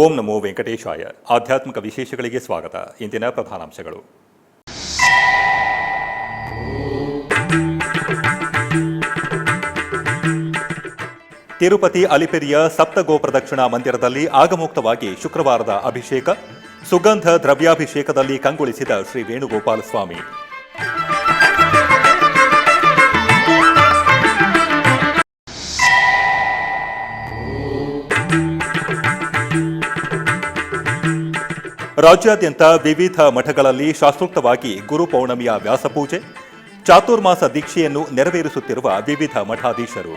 ಓಂ ನಮೋ ವೆಂಕಟೇಶಾಯ. ಆಧ್ಯಾತ್ಮಿಕ ವಿಶೇಷಗಳಿಗೆ ಸ್ವಾಗತ. ಇಂದಿನ ಪ್ರಧಾನಾಂಶಗಳು. ತಿರುಪತಿ ಅಲಿಪಿರಿಯ ಸಪ್ತಗೋ ಪ್ರದಕ್ಷಿಣಾ ಮಂದಿರದಲ್ಲಿ ಆಗಮುಕ್ತವಾಗಿ ಶುಕ್ರವಾರದ ಅಭಿಷೇಕ, ಸುಗಂಧ ದ್ರವ್ಯಾಭಿಷೇಕದಲ್ಲಿ ಕಂಗೊಳಿಸಿದ ಶ್ರೀ ವೇಣುಗೋಪಾಲ ಸ್ವಾಮಿ. ರಾಜ್ಯಾದ್ಯಂತ ವಿವಿಧ ಮಠಗಳಲ್ಲಿ ಶಾಸ್ತ್ರೋಕ್ತವಾಗಿ ಗುರು ಪೌರ್ಣಮಿಯ ವ್ಯಾಸಪೂಜೆ, ಚಾತುರ್ಮಾಸ ದೀಕ್ಷೆಯನ್ನು ನೆರವೇರಿಸುತ್ತಿರುವ ವಿವಿಧ ಮಠಾಧೀಶರು.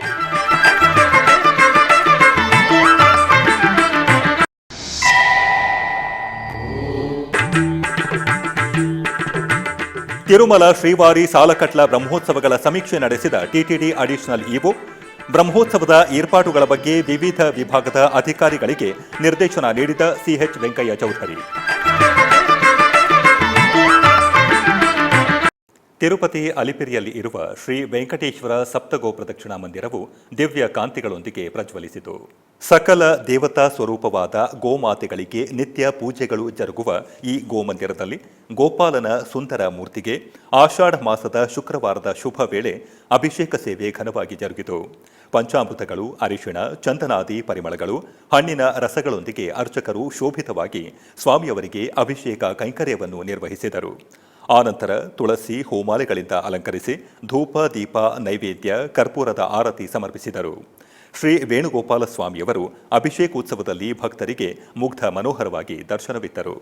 ತಿರುಮಲ ಶ್ರೀವಾರಿ ಸಾಲಕಟ್ಲ ಬ್ರಹ್ಮೋತ್ಸವಗಳ ಸಮೀಕ್ಷೆ ನಡೆಸಿದ ಟಿಟಿಡಿ ಅಡಿಷನಲ್ ಇಒ, ಬ್ರಹ್ಮೋತ್ಸವದ ಏರ್ಪಾಟುಗಳ ಬಗ್ಗೆ ವಿವಿಧ ವಿಭಾಗದ ಅಧಿಕಾರಿಗಳಿಗೆ ನಿರ್ದೇಶನ ನೀಡಿದ ಸಿಎಚ್ ವೆಂಕಯ್ಯ ಚೌಧರಿ. ತಿರುಪತಿ ಅಲಿಪಿರಿಯಲ್ಲಿ ಇರುವ ಶ್ರೀ ವೆಂಕಟೇಶ್ವರ ಸಪ್ತಗೋ ಪ್ರದಕ್ಷಿಣಾ ಮಂದಿರವು ದಿವ್ಯ ಕಾಂತಿಗಳೊಂದಿಗೆ ಪ್ರಜ್ವಲಿಸಿತು. ಸಕಲ ದೇವತಾ ಸ್ವರೂಪವಾದ ಗೋಮಾತೆಗಳಿಗೆ ನಿತ್ಯ ಪೂಜೆಗಳು ಜರುಗುವ ಈ ಗೋಮಂದಿರದಲ್ಲಿ ಗೋಪಾಲನ ಸುಂದರ ಮೂರ್ತಿಗೆ ಆಷಾಢ ಮಾಸದ ಶುಕ್ರವಾರದ ಶುಭ ವೇಳೆ ಅಭಿಷೇಕ ಸೇವೆ ಘನವಾಗಿ ಜರುಗಿತು. ಪಂಚಾಮೃತಗಳು, ಅರಿಶಿಣ, ಚಂದನಾದಿ ಪರಿಮಳಗಳು, ಹಣ್ಣಿನ ರಸಗಳೊಂದಿಗೆ ಅರ್ಚಕರು ಶೋಭಿತವಾಗಿ ಸ್ವಾಮಿಯವರಿಗೆ ಅಭಿಷೇಕ ಕೈಂಕರ್ಯವನ್ನು ನಿರ್ವಹಿಸಿದರು. ಆನಂತರ ತುಳಸಿ ಹೋಮಾಲೆಗಳಿಂದ ಅಲಂಕರಿಸಿ ಧೂಪ, ದೀಪ, ನೈವೇದ್ಯ, ಕರ್ಪೂರದ ಆರತಿ ಸಮರ್ಪಿಸಿದರು. ಶ್ರೀ ವೇಣುಗೋಪಾಲ ಸ್ವಾಮಿಯವರು ಅಭಿಷೇಕೋತ್ಸವದಲ್ಲಿ ಭಕ್ತರಿಗೆ ಮುಗ್ಧ ಮನೋಹರವಾಗಿ ದರ್ಶನವಿತ್ತರು.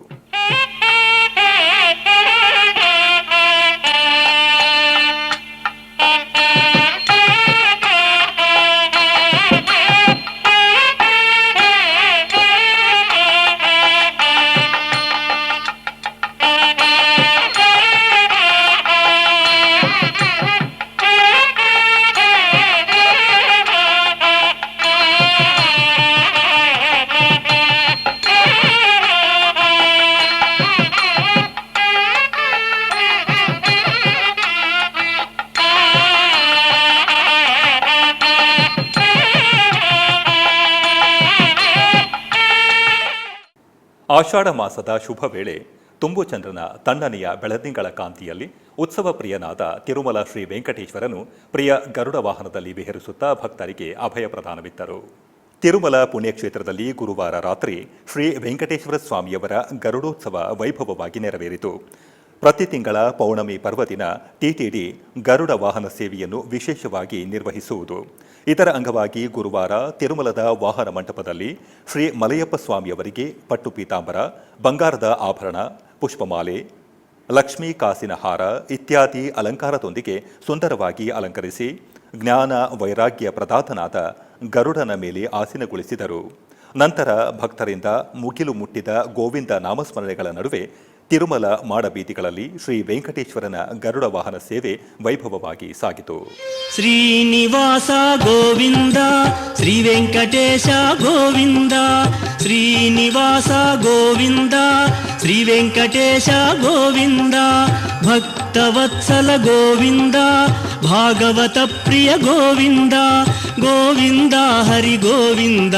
ಆಷಾಢ ಮಾಸದ ಶುಭ ವೇಳೆ ತುಂಬು ಚಂದ್ರನ ತಣ್ಣನೆಯ ಬೆಳದಿಂಗಳ ಕಾಂತಿಯಲ್ಲಿ ಉತ್ಸವ ಪ್ರಿಯನಾದ ತಿರುಮಲ ಶ್ರೀ ವೆಂಕಟೇಶ್ವರನು ಪ್ರಿಯ ಗರುಡ ವಾಹನದಲ್ಲಿ ವಿಹರಿಸುತ್ತಾ ಭಕ್ತರಿಗೆ ಅಭಯ ಪ್ರದಾನವಿತ್ತರು. ತಿರುಮಲ ಪುಣ್ಯಕ್ಷೇತ್ರದಲ್ಲಿ ಗುರುವಾರ ರಾತ್ರಿ ಶ್ರೀ ವೆಂಕಟೇಶ್ವರ ಸ್ವಾಮಿಯವರ ಗರುಡೋತ್ಸವ ವೈಭವವಾಗಿ ನೆರವೇರಿತು. ಪ್ರತಿ ತಿಂಗಳ ಪೌರ್ಣಮಿ ಪರ್ವದಿನ ಟಿಟಿಡಿ ಗರುಡ ವಾಹನ ಸೇವೆಯನ್ನು ವಿಶೇಷವಾಗಿ ನಿರ್ವಹಿಸುವುದು. ಇದರ ಅಂಗವಾಗಿ ಗುರುವಾರ ತಿರುಮಲದ ವಾಹನ ಮಂಟಪದಲ್ಲಿ ಶ್ರೀ ಮಲಯಪ್ಪ ಸ್ವಾಮಿಯವರಿಗೆ ಪಟ್ಟು ಪೀತಾಂಬರ, ಬಂಗಾರದ ಆಭರಣ, ಪುಷ್ಪಮಾಲೆ, ಲಕ್ಷ್ಮೀ ಕಾಸಿನ ಹಾರ ಇತ್ಯಾದಿ ಅಲಂಕಾರದೊಂದಿಗೆ ಸುಂದರವಾಗಿ ಅಲಂಕರಿಸಿ ಜ್ಞಾನ ವೈರಾಗ್ಯ ಪ್ರದಾತನಾದ ಗರುಡನ ಮೇಲೆ ಆಸೀನಗೊಳಿಸಿದರು. ನಂತರ ಭಕ್ತರಿಂದ ಮುಗಿಲು ಮುಟ್ಟಿದ ಗೋವಿಂದ ನಾಮಸ್ಮರಣೆಗಳ ನಡುವೆ ತಿರುಮಲ ಮಾಡಬೀದಿಗಳಲ್ಲಿ ಶ್ರೀ ವೆಂಕಟೇಶ್ವರನ ಗರುಡ ವಾಹನ ಸೇವೆ ವೈಭವವಾಗಿ ಸಾಗಿತು. ಶ್ರೀನಿವಾಸ ಗೋವಿಂದ, ಶ್ರೀ ವೆಂಕಟೇಶ ಗೋವಿಂದ, ಶ್ರೀನಿವಾಸ ಗೋವಿಂದ, ಶ್ರೀ ವೆಂಕಟೇಶ ಗೋವಿಂದ, ಭಕ್ತವತ್ಸಲ ಗೋವಿಂದ, ಭಾಗವತ ಪ್ರಿಯ ಗೋವಿಂದ, ಗೋವಿಂದ ಹರಿ ಗೋವಿಂದ,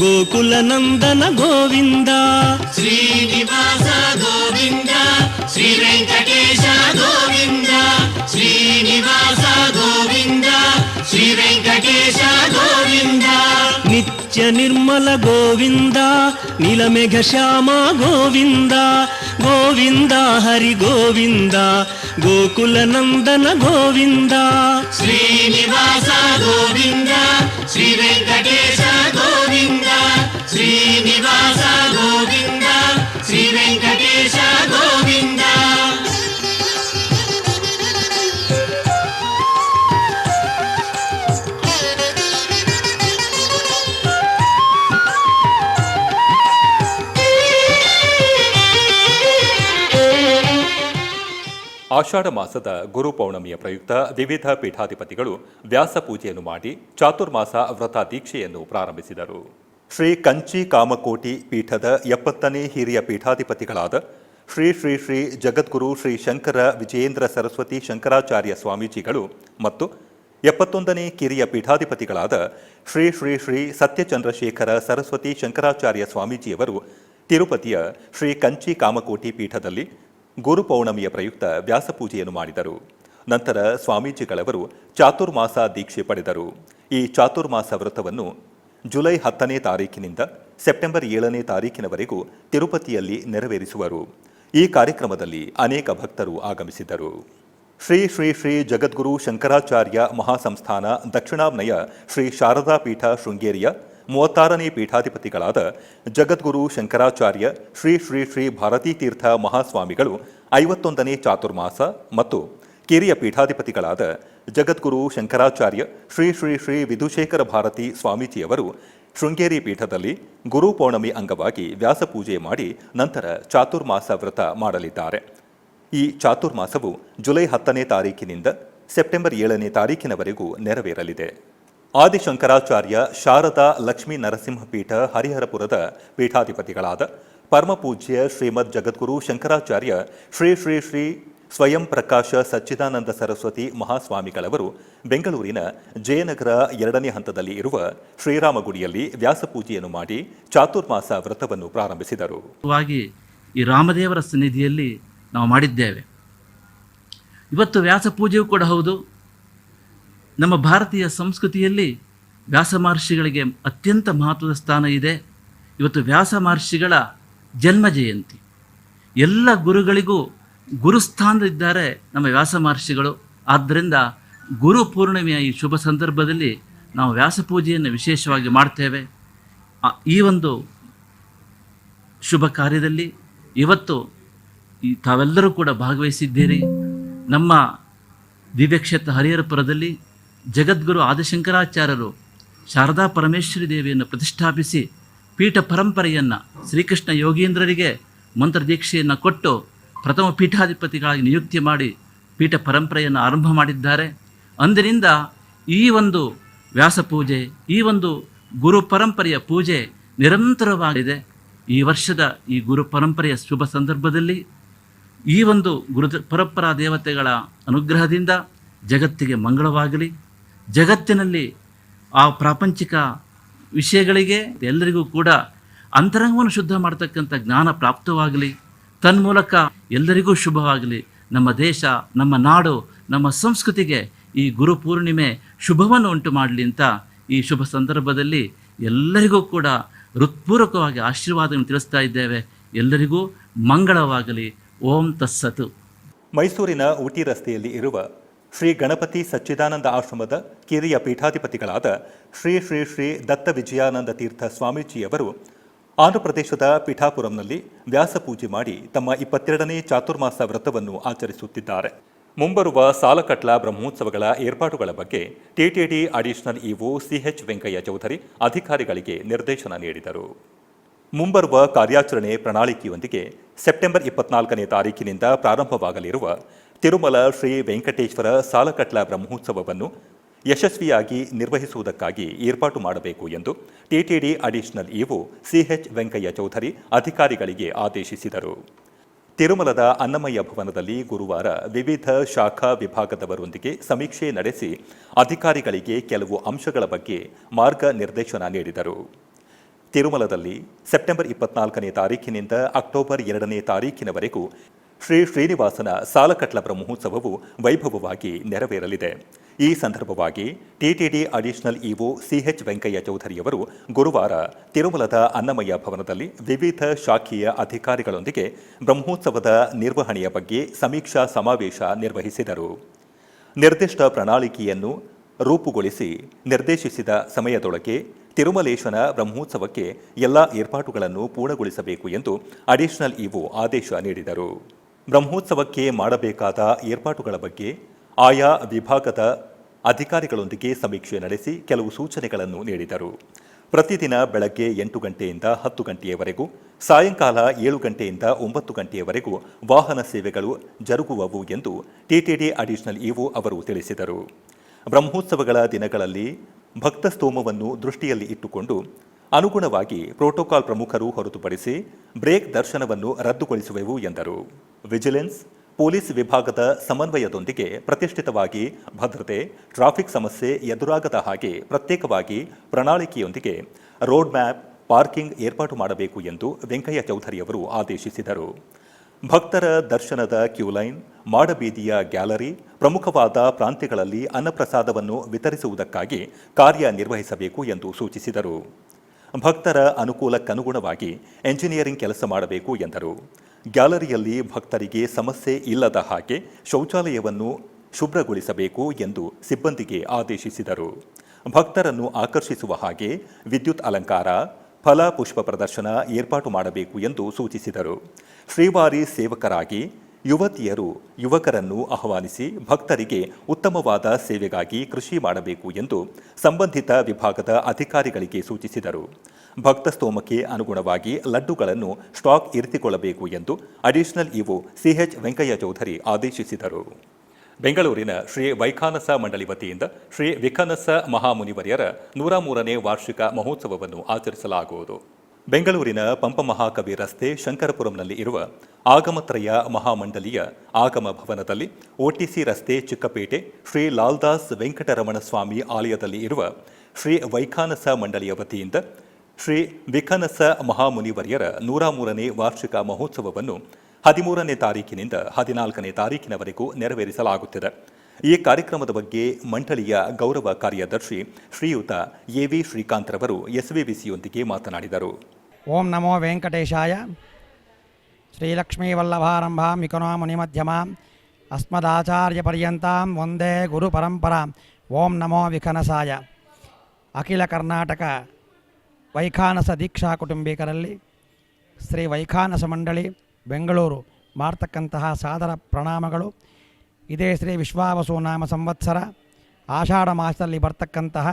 ಗೋಕುಲ ನಂದನ ಗೋವಿಂದ. ಶ್ರೀನಿವಾಸ ಗೋವಿಂದ, ಶ್ರೀ ವೆಂಕಟೇಶ ಗೋವಿಂದ, ಶ್ರೀನಿವಾಸ ಗೋವಿಂದ, ಶ್ರೀ ವೆಂಕಟೇಶ ಗೋವಿಂದ. ನಿತ್ಯ ನಿರ್ಮಲ ಗೋವಿಂದ, ನೀಲಮೇಘ ಶ್ಯಾಮ ಗೋವಿಂದ, ಗೋವಿಂದ ಹರಿ ಗೋವಿಂದ, ಗೋಕುಲ ನಂದನ ಗೋವಿಂದ. ಶ್ರೀನಿವಾಸ ಗೋವಿಂದ, ಶ್ರೀ ವೆಂಕಟೇಶ ಗೋವಿಂದ, ಶ್ರೀನಿವಾಸ ಗೋವಿಂದ, ಶ್ರೀ ವೆಂಕಟೇಶ ಗೋವಿಂದ. ಆಷಾಢ ಮಾಸದ ಗುರು ಪೌರ್ಣಮಿಯ ಪ್ರಯುಕ್ತ ವಿವಿಧ ಪೀಠಾಧಿಪತಿಗಳು ವ್ಯಾಸ ಪೂಜೆಯನ್ನು ಮಾಡಿ ಚಾತುರ್ಮಾಸ ವ್ರತ ದೀಕ್ಷೆಯನ್ನು ಪ್ರಾರಂಭಿಸಿದರು. ಶ್ರೀ ಕಂಚಿ ಕಾಮಕೋಟಿ ಪೀಠದ 70ನೇ ಹಿರಿಯ ಪೀಠಾಧಿಪತಿಗಳಾದ ಶ್ರೀ ಶ್ರೀ ಶ್ರೀ ಜಗದ್ಗುರು ಶ್ರೀ ಶಂಕರ ವಿಜಯೇಂದ್ರ ಸರಸ್ವತಿ ಶಂಕರಾಚಾರ್ಯ ಸ್ವಾಮೀಜಿಗಳು ಮತ್ತು 71ನೇ ಕಿರಿಯ ಪೀಠಾಧಿಪತಿಗಳಾದ ಶ್ರೀ ಶ್ರೀ ಶ್ರೀ ಸತ್ಯಚಂದ್ರಶೇಖರ ಸರಸ್ವತಿ ಶಂಕರಾಚಾರ್ಯ ಸ್ವಾಮೀಜಿಯವರು ತಿರುಪತಿಯ ಶ್ರೀ ಕಂಚಿ ಕಾಮಕೋಟಿ ಪೀಠದಲ್ಲಿ ಗುರು ಪೌರ್ಣಮಿಯ ಪ್ರಯುಕ್ತ ವ್ಯಾಸಪೂಜೆಯನ್ನು ಮಾಡಿದರು. ನಂತರ ಸ್ವಾಮೀಜಿಗಳವರು ಚಾತುರ್ಮಾಸ ದೀಕ್ಷೆ ಪಡೆದರು. ಈ ಚಾತುರ್ಮಾಸ ವ್ರತವನ್ನು ಜುಲೈ 10ನೇ ತಾರೀಕಿನಿಂದ ಸೆಪ್ಟೆಂಬರ್ 7ನೇ ತಾರೀಕಿನವರೆಗೂ ತಿರುಪತಿಯಲ್ಲಿ ನೆರವೇರಿಸುವರು. ಈ ಕಾರ್ಯಕ್ರಮದಲ್ಲಿ ಅನೇಕ ಭಕ್ತರು ಆಗಮಿಸಿದ್ದರು. ಶ್ರೀ ಶ್ರೀ ಶ್ರೀ ಜಗದ್ಗುರು ಶಂಕರಾಚಾರ್ಯ ಮಹಾಸಂಸ್ಥಾನ ದಕ್ಷಿಣಾಮ್ನಯ ಶ್ರೀ ಶಾರದಾ ಪೀಠ ಶೃಂಗೇರಿಯ 36ನೇ ಪೀಠಾಧಿಪತಿಗಳಾದ ಜಗದ್ಗುರು ಶಂಕರಾಚಾರ್ಯ ಶ್ರೀ ಶ್ರೀ ಶ್ರೀ ಭಾರತೀ ತೀರ್ಥ ಮಹಾಸ್ವಾಮಿಗಳು 51ನೇ ಚಾತುರ್ಮಾಸ ಮತ್ತು ಕಿರಿಯ ಪೀಠಾಧಿಪತಿಗಳಾದ ಜಗದ್ಗುರು ಶಂಕರಾಚಾರ್ಯ ಶ್ರೀ ಶ್ರೀ ಶ್ರೀ ವಿಧುಶೇಖರ ಭಾರತಿ ಸ್ವಾಮೀಜಿಯವರು ಶೃಂಗೇರಿ ಪೀಠದಲ್ಲಿ ಗುರು ಪೌರ್ಣಮಿ ಅಂಗವಾಗಿ ವ್ಯಾಸಪೂಜೆ ಮಾಡಿ ನಂತರ ಚಾತುರ್ಮಾಸ ವ್ರತ ಮಾಡಲಿದ್ದಾರೆ. ಈ ಚಾತುರ್ಮಾಸವು ಜುಲೈ 10ನೇ ತಾರೀಕಿನಿಂದ ಸೆಪ್ಟೆಂಬರ್ 7ನೇ ತಾರೀಕಿನವರೆಗೂ ನೆರವೇರಲಿದೆ. ಆದಿಶಂಕರಾಚಾರ್ಯ ಶಾರದಾ ಲಕ್ಷ್ಮೀ ನರಸಿಂಹ ಪೀಠ ಹರಿಹರಪುರದ ಪೀಠಾಧಿಪತಿಗಳಾದ ಪರಮಪೂಜ್ಯ ಶ್ರೀಮದ್ ಜಗದ್ಗುರು ಶಂಕರಾಚಾರ್ಯ ಶ್ರೀ ಶ್ರೀ ಶ್ರೀ ಸ್ವಯಂ ಪ್ರಕಾಶ ಸಚ್ಚಿದಾನಂದ ಸರಸ್ವತಿ ಮಹಾಸ್ವಾಮಿಗಳವರು ಬೆಂಗಳೂರಿನ ಜಯನಗರ 2ನೇ ಹಂತದಲ್ಲಿ ಇರುವ ಶ್ರೀರಾಮಗುಡಿಯಲ್ಲಿ ವ್ಯಾಸಪೂಜೆಯನ್ನು ಮಾಡಿ ಚಾತುರ್ಮಾಸ ವ್ರತವನ್ನು ಪ್ರಾರಂಭಿಸಿದರು. ಈ ರಾಮದೇವರ ಸನ್ನಿಧಿಯಲ್ಲಿ ನಾವು ಮಾಡಿದ್ದೇವೆ. ಇವತ್ತು ವ್ಯಾಸ ಪೂಜೆಯೂ ಕೂಡ ಹೌದು. ನಮ್ಮ ಭಾರತೀಯ ಸಂಸ್ಕೃತಿಯಲ್ಲಿ ವ್ಯಾಸ ಮಹರ್ಷಿಗಳಿಗೆ ಅತ್ಯಂತ ಮಹತ್ವದ ಸ್ಥಾನ ಇದೆ. ಇವತ್ತು ವ್ಯಾಸ ಮಹರ್ಷಿಗಳ ಜನ್ಮ ಜಯಂತಿ. ಎಲ್ಲ ಗುರುಗಳಿಗೂ ಗುರುಸ್ಥಾನದಿದ್ದಾರೆ ನಮ್ಮ ವ್ಯಾಸ ಮಹರ್ಷಿಗಳು. ಆದ್ದರಿಂದ ಗುರು ಪೂರ್ಣಿಮೆಯ ಈ ಶುಭ ಸಂದರ್ಭದಲ್ಲಿ ನಾವು ವ್ಯಾಸ ಪೂಜೆಯನ್ನು ವಿಶೇಷವಾಗಿ ಮಾಡ್ತೇವೆ. ಈ ಒಂದು ಶುಭ ಕಾರ್ಯದಲ್ಲಿ ಇವತ್ತು ತಾವೆಲ್ಲರೂ ಕೂಡ ಭಾಗವಹಿಸಿದ್ದೀರಿ. ನಮ್ಮ ದಿವ್ಯಕ್ಷೇತ್ರ ಹರಿಹರಪುರದಲ್ಲಿ ಜಗದ್ಗುರು ಆದಿಶಂಕರಾಚಾರ್ಯರು ಶಾರದಾ ಪರಮೇಶ್ವರಿ ದೇವಿಯನ್ನು ಪ್ರತಿಷ್ಠಾಪಿಸಿ ಪೀಠ ಪರಂಪರೆಯನ್ನು ಶ್ರೀಕೃಷ್ಣ ಯೋಗೀಂದ್ರರಿಗೆ ಮಂತ್ರದೀಕ್ಷೆಯನ್ನು ಕೊಟ್ಟು ಪ್ರಥಮ ಪೀಠಾಧಿಪತಿಗಳಾಗಿ ನಿಯುಕ್ತಿ ಮಾಡಿ ಪೀಠ ಪರಂಪರೆಯನ್ನು ಆರಂಭ ಮಾಡಿದ್ದಾರೆ. ಅಂದಿನಿಂದ ಈ ಒಂದು ವ್ಯಾಸ ಪೂಜೆ, ಈ ಒಂದು ಗುರು ಪರಂಪರೆಯ ಪೂಜೆ ನಿರಂತರವಾಗಿದೆ. ಈ ವರ್ಷದ ಈ ಗುರು ಪರಂಪರೆಯ ಶುಭ ಸಂದರ್ಭದಲ್ಲಿ ಈ ಒಂದು ಗುರು ಪರಂಪರಾ ದೇವತೆಗಳ ಅನುಗ್ರಹದಿಂದ ಜಗತ್ತಿಗೆ ಮಂಗಳವಾಗಲಿ. ಜಗತ್ತಿನಲ್ಲಿ ಆ ಪ್ರಾಪಂಚಿಕ ವಿಷಯಗಳಿಗೆ ಎಲ್ಲರಿಗೂ ಕೂಡ ಅಂತರಂಗವನ್ನು ಶುದ್ಧ ಮಾಡತಕ್ಕಂಥ ಜ್ಞಾನ ಪ್ರಾಪ್ತವಾಗಲಿ. ತನ್ಮೂಲಕ ಎಲ್ಲರಿಗೂ ಶುಭವಾಗಲಿ. ನಮ್ಮ ದೇಶ, ನಮ್ಮ ನಾಡು, ನಮ್ಮ ಸಂಸ್ಕೃತಿಗೆ ಈ ಗುರು ಪೂರ್ಣಿಮೆ ಶುಭವನ್ನು ಉಂಟು ಮಾಡಲಿ ಅಂತ ಈ ಶುಭ ಸಂದರ್ಭದಲ್ಲಿ ಎಲ್ಲರಿಗೂ ಕೂಡ ಹೃತ್ಪೂರ್ವಕವಾಗಿ ಆಶೀರ್ವಾದವನ್ನು ತಿಳಿಸ್ತಾ ಇದ್ದೇವೆ. ಎಲ್ಲರಿಗೂ ಮಂಗಳವಾಗಲಿ. ಓಂ ತಸ್ಸತು. ಮೈಸೂರಿನ ಊಟಿ ರಸ್ತೆಯಲ್ಲಿ ಇರುವ ಶ್ರೀ ಗಣಪತಿ ಸಚ್ಚಿದಾನಂದ ಆಶ್ರಮದ ಕಿರಿಯ ಪೀಠಾಧಿಪತಿಗಳಾದ ಶ್ರೀ ಶ್ರೀ ಶ್ರೀ ದತ್ತ ವಿಜಯಾನಂದ ತೀರ್ಥ ಸ್ವಾಮೀಜಿಯವರು ಆಂಧ್ರಪ್ರದೇಶದ ಪಿಠಾಪುರಂನಲ್ಲಿ ವ್ಯಾಸಪೂಜೆ ಮಾಡಿ ತಮ್ಮ 22ನೇ ಚಾತುರ್ಮಾಸ ವ್ರತವನ್ನು ಆಚರಿಸುತ್ತಿದ್ದಾರೆ. ಮುಂಬರುವ ಸಾಲಕಟ್ಲ ಬ್ರಹ್ಮೋತ್ಸವಗಳ ಏರ್ಪಾಡುಗಳ ಬಗ್ಗೆ TTD additional EO CH Venkaiah Chowdary ಅಧಿಕಾರಿಗಳಿಗೆ ನಿರ್ದೇಶನ ನೀಡಿದರು. ಮುಂಬರುವ ಕಾರ್ಯಾಚರಣೆ ಪ್ರಣಾಳಿಕೆಯೊಂದಿಗೆ ಸೆಪ್ಟೆಂಬರ್ 24ನೇ ತಾರೀಕಿನಿಂದ ಪ್ರಾರಂಭವಾಗಲಿರುವ ತಿರುಮಲ ಶ್ರೀ ವೆಂಕಟೇಶ್ವರ ಸಾಲಕಟ್ಲ ಬ್ರಹ್ಮೋತ್ಸವವನ್ನು ಯಶಸ್ವಿಯಾಗಿ ನಿರ್ವಹಿಸುವುದಕ್ಕಾಗಿ ಏರ್ಪಾಟು ಮಾಡಬೇಕು ಎಂದು TTD additional EO CH Venkaiah Chowdary ಅಧಿಕಾರಿಗಳಿಗೆ ಆದೇಶಿಸಿದರು. ತಿರುಮಲದ ಅನ್ನಮಯ್ಯ ಭವನದಲ್ಲಿ ಗುರುವಾರ ವಿವಿಧ ಶಾಖಾ ವಿಭಾಗದವರೊಂದಿಗೆ ಸಮೀಕ್ಷೆ ನಡೆಸಿ ಅಧಿಕಾರಿಗಳಿಗೆ ಕೆಲವು ಅಂಶಗಳ ಬಗ್ಗೆ ಮಾರ್ಗನಿರ್ದೇಶನ ನೀಡಿದರು. ತಿರುಮಲದಲ್ಲಿ ಸೆಪ್ಟೆಂಬರ್ 24ನೇ ತಾರೀಕಿನಿಂದ ಅಕ್ಟೋಬರ್ 2ನೇ ತಾರೀಕಿನವರೆಗೂ ಶ್ರೀ ಶ್ರೀನಿವಾಸನ ಸಾಲಕಟ್ಲ ಬ್ರಹ್ಮೋತ್ಸವವು ವೈಭವವಾಗಿ ನೆರವೇರಲಿದೆ. ಈ ಸಂದರ್ಭವಾಗಿ TTD additional EO CH Venkaiah ಚೌಧರಿಯವರು ಗುರುವಾರ ತಿರುಮಲದ ಅನ್ನಮಯ್ಯ ಭವನದಲ್ಲಿ ವಿವಿಧ ಶಾಖೆಯ ಅಧಿಕಾರಿಗಳೊಂದಿಗೆ ಬ್ರಹ್ಮೋತ್ಸವದ ನಿರ್ವಹಣೆಯ ಬಗ್ಗೆ ಸಮೀಕ್ಷಾ ಸಮಾವೇಶ ನಿರ್ವಹಿಸಿದರು. ನಿರ್ದಿಷ್ಟ ಪ್ರಣಾಳಿಕೆಯನ್ನು ರೂಪುಗೊಳಿಸಿ ನಿರ್ದೇಶಿಸಿದ ಸಮಯದೊಳಗೆ ತಿರುಮಲೇಶನ ಬ್ರಹ್ಮೋತ್ಸವಕ್ಕೆ ಎಲ್ಲ ಏರ್ಪಾಟುಗಳನ್ನು ಪೂರ್ಣಗೊಳಿಸಬೇಕು ಎಂದು ಅಡಿಷನಲ್ ಇಒ ಆದೇಶ ನೀಡಿದರು. ಬ್ರಹ್ಮೋತ್ಸವಕ್ಕೆ ಮಾಡಬೇಕಾದ ಏರ್ಪಾಟುಗಳ ಬಗ್ಗೆ ಆಯಾ ವಿಭಾಗದ ಅಧಿಕಾರಿಗಳೊಂದಿಗೆ ಸಮೀಕ್ಷೆ ನಡೆಸಿ ಕೆಲವು ಸೂಚನೆಗಳನ್ನು ನೀಡಿದರು. ಪ್ರತಿದಿನ ಬೆಳಗ್ಗೆ 8 ಗಂಟೆಯಿಂದ 10 ಗಂಟೆಯವರೆಗೂ, ಸಾಯಂಕಾಲ 7 ಗಂಟೆಯಿಂದ 9 ಗಂಟೆಯವರೆಗೂ ವಾಹನ ಸೇವೆಗಳು ಜರುಗುವವು ಎಂದು ಟಿಟಿಡಿ ಅಡಿಷನಲ್ ಇಒ ಅವರು ತಿಳಿಸಿದರು. ಬ್ರಹ್ಮೋತ್ಸವಗಳ ದಿನಗಳಲ್ಲಿ ಭಕ್ತ ಸ್ತೋಮವನ್ನು ದೃಷ್ಟಿಯಲ್ಲಿ ಇಟ್ಟುಕೊಂಡು ಅನುಗುಣವಾಗಿ ಪ್ರೋಟೋಕಾಲ್ ಪ್ರಮುಖರು ಹೊರತುಪಡಿಸಿ ಬ್ರೇಕ್ ದರ್ಶನವನ್ನು ರದ್ದುಗೊಳಿಸುವೆವು ಎಂದರು. ವಿಜಿಲೆನ್ಸ್, ಪೊಲೀಸ್ ವಿಭಾಗದ ಸಮನ್ವಯದೊಂದಿಗೆ ಪ್ರತಿಷ್ಠಿತವಾಗಿ ಭದ್ರತೆ, ಟ್ರಾಫಿಕ್ ಸಮಸ್ಯೆ ಎದುರಾಗದ ಹಾಗೆ ಪ್ರತ್ಯೇಕವಾಗಿ ಪ್ರಣಾಳಿಕೆಯೊಂದಿಗೆ ರೋಡ್ ಮ್ಯಾಪ್, ಪಾರ್ಕಿಂಗ್ ಏರ್ಪಾಟು ಮಾಡಬೇಕು ಎಂದು ವೆಂಕಯ್ಯ ಚೌಧರಿಯವರು ಆದೇಶಿಸಿದರು. ಭಕ್ತರ ದರ್ಶನದ ಕ್ಯೂಲೈನ್, ಮಾಡಬೀದಿಯ ಗ್ಯಾಲರಿ, ಪ್ರಮುಖವಾದ ಪ್ರಾಂತ್ಯಗಳಲ್ಲಿ ಅನ್ನಪ್ರಸಾದವನ್ನು ವಿತರಿಸುವುದಕ್ಕಾಗಿ ಕಾರ್ಯನಿರ್ವಹಿಸಬೇಕು ಎಂದು ಸೂಚಿಸಿದರು. ಭಕ್ತರ ಅನುಕೂಲಕ್ಕನುಗುಣವಾಗಿ ಎಂಜಿನಿಯರಿಂಗ್ ಕೆಲಸ ಮಾಡಬೇಕು ಎಂದರು. ಗ್ಯಾಲರಿಯಲ್ಲಿ ಭಕ್ತರಿಗೆ ಸಮಸ್ಯೆ ಇಲ್ಲದ ಹಾಗೆ ಶೌಚಾಲಯವನ್ನು ಶುಭ್ರಗೊಳಿಸಬೇಕು ಎಂದು ಸಿಬ್ಬಂದಿಗೆ ಆದೇಶಿಸಿದರು. ಭಕ್ತರನ್ನು ಆಕರ್ಷಿಸುವ ಹಾಗೆ ವಿದ್ಯುತ್ ಅಲಂಕಾರ, ಫಲ ಪುಷ್ಪ ಪ್ರದರ್ಶನ ಏರ್ಪಾಟು ಮಾಡಬೇಕು ಎಂದು ಸೂಚಿಸಿದರು. ಶ್ರೀವಾರಿ ಸೇವಕರಾಗಿ ಯುವತಿಯರು ಯುವಕರನ್ನು ಆಹ್ವಾನಿಸಿ ಭಕ್ತರಿಗೆ ಉತ್ತಮವಾದ ಸೇವೆಗಾಗಿ ಕೃಷಿ ಮಾಡಬೇಕು ಎಂದು ಸಂಬಂಧಿತ ವಿಭಾಗದ ಅಧಿಕಾರಿಗಳಿಗೆ ಸೂಚಿಸಿದರು. ಭಕ್ತ ಸ್ತೋಮಕ್ಕೆ ಅನುಗುಣವಾಗಿ ಲಡ್ಡುಗಳನ್ನು ಸ್ಟಾಕ್ ಇರಿಸಿಕೊಳ್ಳಬೇಕು ಎಂದು additional EO CH Venkaiah Chowdary ಆದೇಶಿಸಿದರು. ಬೆಂಗಳೂರಿನ ಶ್ರೀ ವೈಖಾನಸ ಮಂಡಳಿ ವತಿಯಿಂದ ಶ್ರೀ ವಿಖಾನಸ ಮಹಾಮುನಿವರ್ಯರ 103ನೇ ವಾರ್ಷಿಕ ಮಹೋತ್ಸವವನ್ನು ಆಚರಿಸಲಾಗುವುದು. ಬೆಂಗಳೂರಿನ ಪಂಪ ಮಹಾಕವಿ ರಸ್ತೆ ಶಂಕರಪುರಂನಲ್ಲಿ ಇರುವ ಆಗಮತ್ರಯ ಮಹಾಮಂಡಲಿಯ ಆಗಮ ಭವನದಲ್ಲಿ, ಓಟಿಸಿ ರಸ್ತೆ ಚಿಕ್ಕಪೇಟೆ ಶ್ರೀ ಲಾಲ್ದಾಸ್ ವೆಂಕಟರಮಣ ಸ್ವಾಮಿ ಆಲಯದಲ್ಲಿ ಇರುವ ಶ್ರೀ ವೈಖಾನಸ ಮಂಡಳಿಯ ವತಿಯಿಂದ ಶ್ರೀ ವಿಖಾನಸ ಮಹಾಮುನಿವರ್ಯರ 103ನೇ ವಾರ್ಷಿಕ ಮಹೋತ್ಸವವನ್ನು 13ನೇ ತಾರೀಕಿನಿಂದ 14ನೇ ತಾರೀಕಿನವರೆಗೂ ನೆರವೇರಿಸಲಾಗುತ್ತಿದೆ. ಈ ಕಾರ್ಯಕ್ರಮದ ಬಗ್ಗೆ ಮಂಡಳಿಯ ಗೌರವ ಕಾರ್ಯದರ್ಶಿ ಶ್ರೀಯುತ ಎ.ವಿ. ಶ್ರೀಕಾಂತ್ರವರು ಎಸ್ವಿಬಿಸಿಯೊಂದಿಗೆ ಮಾತನಾಡಿದರು. ಓಂ ನಮೋ ವೆಂಕಟೇಶಾಯ. ಶ್ರೀಲಕ್ಷ್ಮೀವಲ್ಲಭಾರಂಭಾಂ ವಿಕನೋ ಮುನಿಮಧ್ಯಮಾಂ ಅಸ್ಮದಾಚಾರ್ಯಪರ್ಯಂತಾಂ ವಂದೇ ಗುರು ಪರಂಪರಾಂ. ಓಂ ನಮೋ ವಿಖನಸಾಯ. ಅಖಿಲ ಕರ್ನಾಟಕ ವೈಖಾನಸ ದೀಕ್ಷಾ ಕುಟುಂಬಿಕರಲ್ಲಿ ಶ್ರೀ ವೈಖಾನಸ ಮಂಡಳಿ ಬೆಂಗಳೂರು ಮಾಡ್ತಕ್ಕಂತಹ ಸಾದರ ಪ್ರಣಾಮಗಳು. ಇದೇ ಶ್ರೀ ವಿಶ್ವಾವಸು ನಾಮ ಸಂವತ್ಸರ ಆಷಾಢ ಮಾಸದಲ್ಲಿ ಬರ್ತಕ್ಕಂತಹ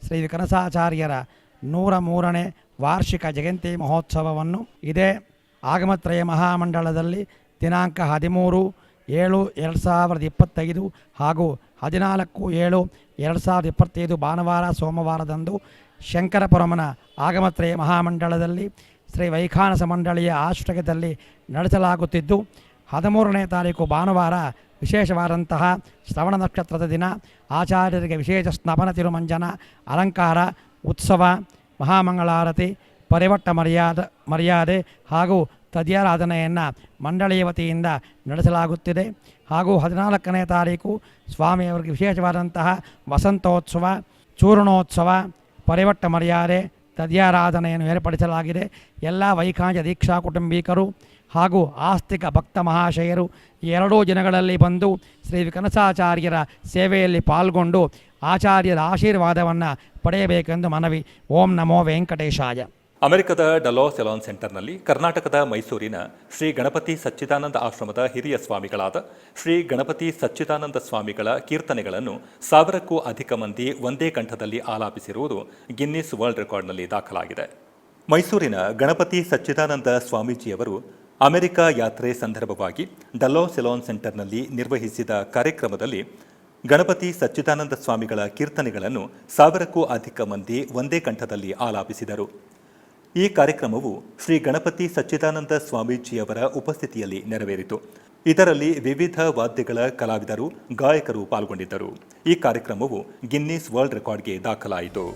ಶ್ರೀ ವಿಕನಸಾಚಾರ್ಯರ 103ನೇ ವಾರ್ಷಿಕ ಜಯಂತಿ ಮಹೋತ್ಸವವನ್ನು ಇದೇ ಆಗಮತ್ರಯ ಮಹಾಮಂಡಲದಲ್ಲಿ ದಿನಾಂಕ 13/7/2025 ಹಾಗೂ 14/7/2025 ಭಾನುವಾರ ಸೋಮವಾರದಂದು ಶಂಕರಪುರಮನ ಆಗಮತ್ರಯ ಮಹಾಮಂಡಲದಲ್ಲಿ ಶ್ರೀ ವೈಖಾನಸ ಮಂಡಳಿಯ ಆಶ್ರಯದಲ್ಲಿ ನಡೆಸಲಾಗುತ್ತಿದ್ದು, 13ನೇ ತಾರೀಕು ಭಾನುವಾರ ವಿಶೇಷವಾದಂತಹ ಶ್ರವಣ ನಕ್ಷತ್ರದ ದಿನ ಆಚಾರ್ಯರಿಗೆ ವಿಶೇಷ ಸ್ನಪನ ತಿರುಮಂಜನ ಅಲಂಕಾರ ಉತ್ಸವ, ಮಹಾಮಂಗಳಾರತಿ, ಪರಿವಟ್ಟ ಮರ್ಯಾದೆ ಹಾಗೂ ತದ್ಯಾರಾಧನೆಯನ್ನು ಮಂಡಳಿಯ ವತಿಯಿಂದ ನಡೆಸಲಾಗುತ್ತಿದೆ. ಹಾಗೂ 14ನೇ ತಾರೀಕು ಸ್ವಾಮಿಯವರಿಗೆ ವಿಶೇಷವಾದಂತಹ ವಸಂತೋತ್ಸವ, ಚೂರ್ಣೋತ್ಸವ, ಪರಿವಟ್ಟ ಮರ್ಯಾದೆ, ತದ್ಯಾರಾಧನೆಯನ್ನು ಏರ್ಪಡಿಸಲಾಗಿದೆ. ಎಲ್ಲ ವೈಖಾನಸ ದೀಕ್ಷಾ ಕುಟುಂಬಿಕರು ಹಾಗೂ ಆಸ್ತಿಕ ಭಕ್ತ ಮಹಾಶಯರು ಈ 2 ದಿನಗಳಲ್ಲಿ ಬಂದು ಶ್ರೀ ವಿಕನಸಾಚಾರ್ಯರ ಸೇವೆಯಲ್ಲಿ ಪಾಲ್ಗೊಂಡು ಆಚಾರ್ಯರ ಆಶೀರ್ವಾದವನ್ನು ಪಡೆಯಬೇಕೆಂದು ಮನವಿ. ಓಂ ನಮೋ ವೆಂಕಟೇಶಾಯ. ಅಮೆರಿಕದ ಡಲಾಸ್ ಎಲಾನ್ ಸೆಂಟರ್ನಲ್ಲಿ ಕರ್ನಾಟಕದ ಮೈಸೂರಿನ ಶ್ರೀ ಗಣಪತಿ ಸಚ್ಚಿದಾನಂದ ಆಶ್ರಮದ ಹಿರಿಯ ಸ್ವಾಮಿಗಳಾದ ಶ್ರೀ ಗಣಪತಿ ಸಚ್ಚಿದಾನಂದ ಸ್ವಾಮಿಗಳ ಕೀರ್ತನೆಗಳನ್ನು 1000ಕ್ಕೂ ಅಧಿಕ ಮಂದಿ ಒಂದೇ ಕಂಠದಲ್ಲಿ ಆಲಾಪಿಸಿರುವುದು ಗಿನ್ನಿಸ್ ವರ್ಲ್ಡ್ ರೆಕಾರ್ಡ್ನಲ್ಲಿ ದಾಖಲಾಗಿದೆ. ಮೈಸೂರಿನ ಗಣಪತಿ ಸಚ್ಚಿದಾನಂದ ಸ್ವಾಮೀಜಿಯವರು ಅಮೆರಿಕ ಯಾತ್ರೆ ಸಂದರ್ಭವಾಗಿ ಡಲಾಸ್ ಎಲಾನ್ ಸೆಂಟರ್ನಲ್ಲಿ ನಿರ್ವಹಿಸಿದ ಕಾರ್ಯಕ್ರಮದಲ್ಲಿ ಗಣಪತಿ ಸಚ್ಚಿದಾನಂದ ಸ್ವಾಮಿಗಳ ಕೀರ್ತನೆಗಳನ್ನು 1000ಕ್ಕೂ ಅಧಿಕ ಮಂದಿ ಒಂದೇ ಕಂಠದಲ್ಲಿ ಆಲಾಪಿಸಿದರು. ಈ ಕಾರ್ಯಕ್ರಮವು ಶ್ರೀ ಗಣಪತಿ ಸಚ್ಚಿದಾನಂದ ಸ್ವಾಮೀಜಿಯವರ ಉಪಸ್ಥಿತಿಯಲ್ಲಿ ನೆರವೇರಿತು. ಇದರಲ್ಲಿ ವಿವಿಧ ವಾದ್ಯಗಳ ಕಲಾವಿದರು, ಗಾಯಕರು ಪಾಲ್ಗೊಂಡಿದ್ದರು. ಈ ಕಾರ್ಯಕ್ರಮವು ಗಿನ್ನಿಸ್ ವರ್ಲ್ಡ್ ರೆಕಾರ್ಡ್ಗೆ ದಾಖಲಾಯಿತು.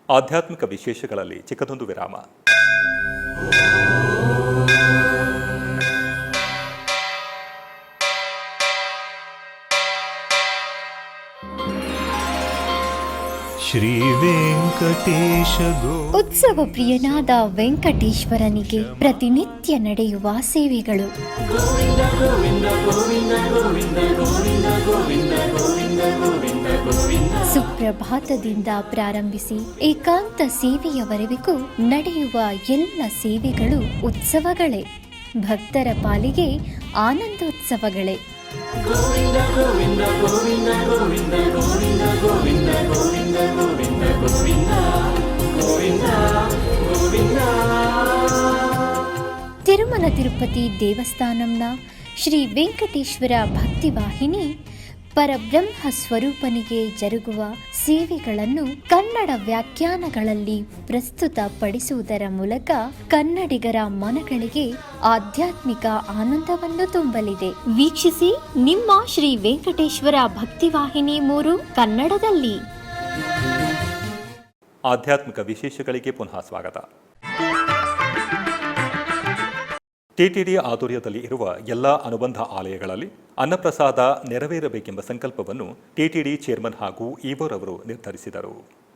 ಆಧ್ಯಾತ್ಮಿಕ ವಿಶೇಷಗಳಲ್ಲಿ ಚಿಕ್ಕದೊಂದು ವಿರಾಮ. ಶ್ರೀ ವೆಂಕಟೇಶ ಉತ್ಸವ ಪ್ರಿಯನಾದ ವೆಂಕಟೇಶ್ವರನಿಗೆ ಪ್ರತಿನಿತ್ಯ ನಡೆಯುವ ಸೇವೆಗಳು. ಸುಪ್ರಭಾತದಿಂದ ಪ್ರಾರಂಭಿಸಿ ಏಕಾಂತ ಸೇವೆಯವರೆಗೂ ನಡೆಯುವ ಎಲ್ಲ ಸೇವೆಗಳು ಉತ್ಸವಗಳೇ. ಭಕ್ತರ ಪಾಲಿಗೆ ಆನಂದೋತ್ಸವಗಳೇ. ತಿರುಮಲ ತಿರುಪತಿ ದೇವಸ್ಥಾನಂನ ಶ್ರೀ ವೆಂಕಟೇಶ್ವರ ಭಕ್ತಿವಾಹಿನಿ ಪರಬ್ರಹ್ಮ ಸ್ವರೂಪನಿಗೆ ಜರುಗುವ ಸೇವೆಗಳನ್ನು ಕನ್ನಡ ವ್ಯಾಖ್ಯಾನಗಳಲ್ಲಿ ಪ್ರಸ್ತುತಪಡಿಸುವುದರ ಮೂಲಕ ಕನ್ನಡಿಗರ ಮನಗಳಿಗೆ ಆಧ್ಯಾತ್ಮಿಕ ಆನಂದವನ್ನು ತುಂಬಲಿದೆ. ವೀಕ್ಷಿಸಿ ನಿಮ್ಮ ಶ್ರೀ ವೆಂಕಟೇಶ್ವರ ಭಕ್ತಿವಾಹಿನಿ 3 ಕನ್ನಡದಲ್ಲಿ. ಆಧ್ಯಾತ್ಮಿಕ ವಿಶೇಷಗಳಿಗೆ ಪುನಃ ಸ್ವಾಗತ. ಟಿಟಿಡಿ ಆಧ್ವರ್ಯದಲ್ಲಿ ಇರುವ ಎಲ್ಲ ಅನುಬಂಧ ಆಲಯಗಳಲ್ಲಿ ಅನ್ನಪ್ರಸಾದ ನೆರವೇರಬೇಕೆಂಬ ಸಂಕಲ್ಪವನ್ನು ಟಿಟಿಡಿ ಚೇರ್ಮನ್ ಹಾಗೂ ಈವೋರವರು ನಿರ್ಧರಿಸಿದರು.